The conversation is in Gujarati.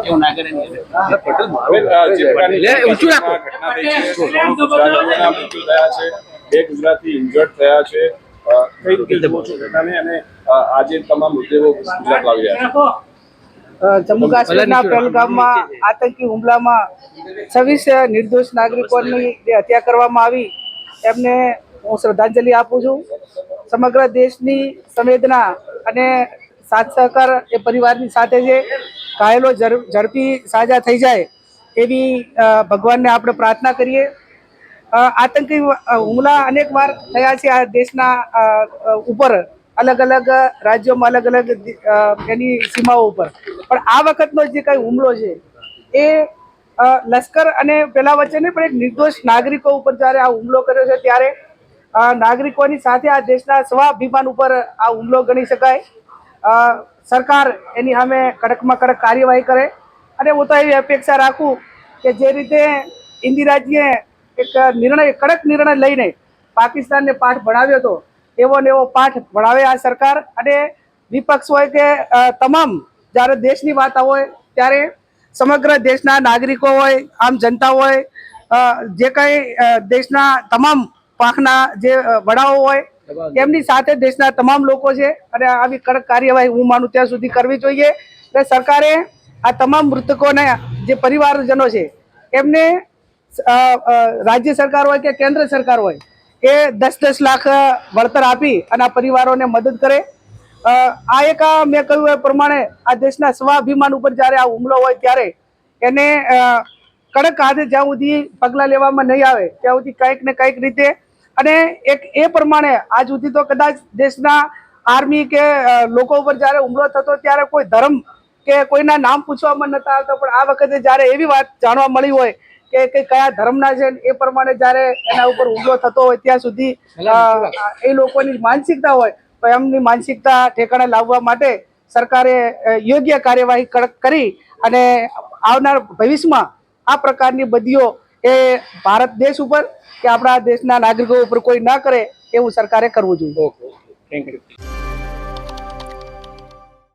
એવું ના કરે ને. બે ગુજરાતી ઇન્જર્ડ થયા છે. કઈ રીતે જુઓ છો ઘટનાને અને આજે તમામ મુદ્દેઓ ગુજરાત લાવી રહ્યા છે? જમ્મુ કાશ્મીરના પહેલગામમાં આતંકી હુમલામાં 26 નિર્દોષ નાગરિકોની જે હત્યા કરવામાં આવી એમને હું શ્રદ્ધાંજલિ આપું છું. સમગ્ર દેશની સંવેદના અને સાથ સહકાર એ પરિવારની સાથે છે. ઘાયલો ઝડપી સાજા થઈ જાય એવી ભગવાનને આપણે પ્રાર્થના કરીએ. આતંકી હુમલા અનેક વાર થયા છે આ દેશના ઉપર, અલગ અલગ રાજ્યોમાં, અલગ અલગ એની સીમાઓ ઉપર. પણ આ વખતનો જે કઈ હુમલો છે એ લશ્કર અને પેલા વચ્ચે નહીં, પણ એક નિર્દોષ નાગરિકો ઉપર જ્યારે આ હુમલો કર્યો છે ત્યારે નાગરિકોની સાથે આ દેશના સ્વાભિમાન ઉપર આ હુમલો ગણી શકાય. સરકાર એની સામે કડકમાં કડક કાર્યવાહી કરે. અને હું તો એવી અપેક્ષા રાખું કે જે રીતે ઇન્દિરાજીએ એક કડક નિર્ણય લઈને પાકિસ્તાનને પાઠ ભણાવ્યો હતો એવો ને એવો પાઠ ભણાવે આ સરકાર. અને વિપક્ષ હોય કે તમામ જ્યારે દેશની વાત હોય ત્યારે સમગ્ર દેશના નાગરિકો હોય, આમ જનતા હોય, જે કંઈ દેશના તમામ પાંખના જે વડાઓ હોય એમની સાથે દેશના તમામ લોકો છે. અને આવી કડક કાર્યવાહી હું માનું ત્યાં સુધી કરવી જોઈએ. એટલે સરકારે આ તમામ મૃતકોના જે પરિવારજનો છે એમને રાજ્ય સરકાર હોય કે કેન્દ્ર સરકાર હોય એ 10-10 લાખ વળતર આપી અને આ પરિવારોને મદદ કરે. આ એક મેં કહ્યું એ પ્રમાણે આ દેશના સ્વાભિમાન ઉપર જ્યારે આ હુમલો હોય ત્યારે એને કડક હાથે જ્યાં સુધી પગલાં લેવામાં નહીં આવે ત્યાં સુધી કંઈક ને કંઈક રીતે. અને એક એ પ્રમાણે આજ સુધી તો કદાચ દેશના આર્મી કે લોકો ઉપર જ્યારે હુમલો થતો ત્યારે કોઈ ધર્મ કે કોઈના નામ પૂછવામાં નતા આવતા, પણ આ વખતે જ્યારે એવી વાત જાણવા મળી હોય કે કયા ધર્મના છે એ પ્રમાણે જ્યારે એના ઉપર હુમલો થતો હોય ત્યાં સુધી એ લોકોની માનસિકતા હોય તો એમની માનસિકતા ઠેકાણે લાવવા માટે સરકારે યોગ્ય કાર્યવાહી કડક કરી અને આવનાર ભવિષ્યમાં આ પ્રકારની બદીઓ એ ભારત દેશ ઉપર કે આપણા દેશના નાગરિકો ઉપર કોઈ ના કરે એવું સરકારે કરવું જોઈએ. Thank you.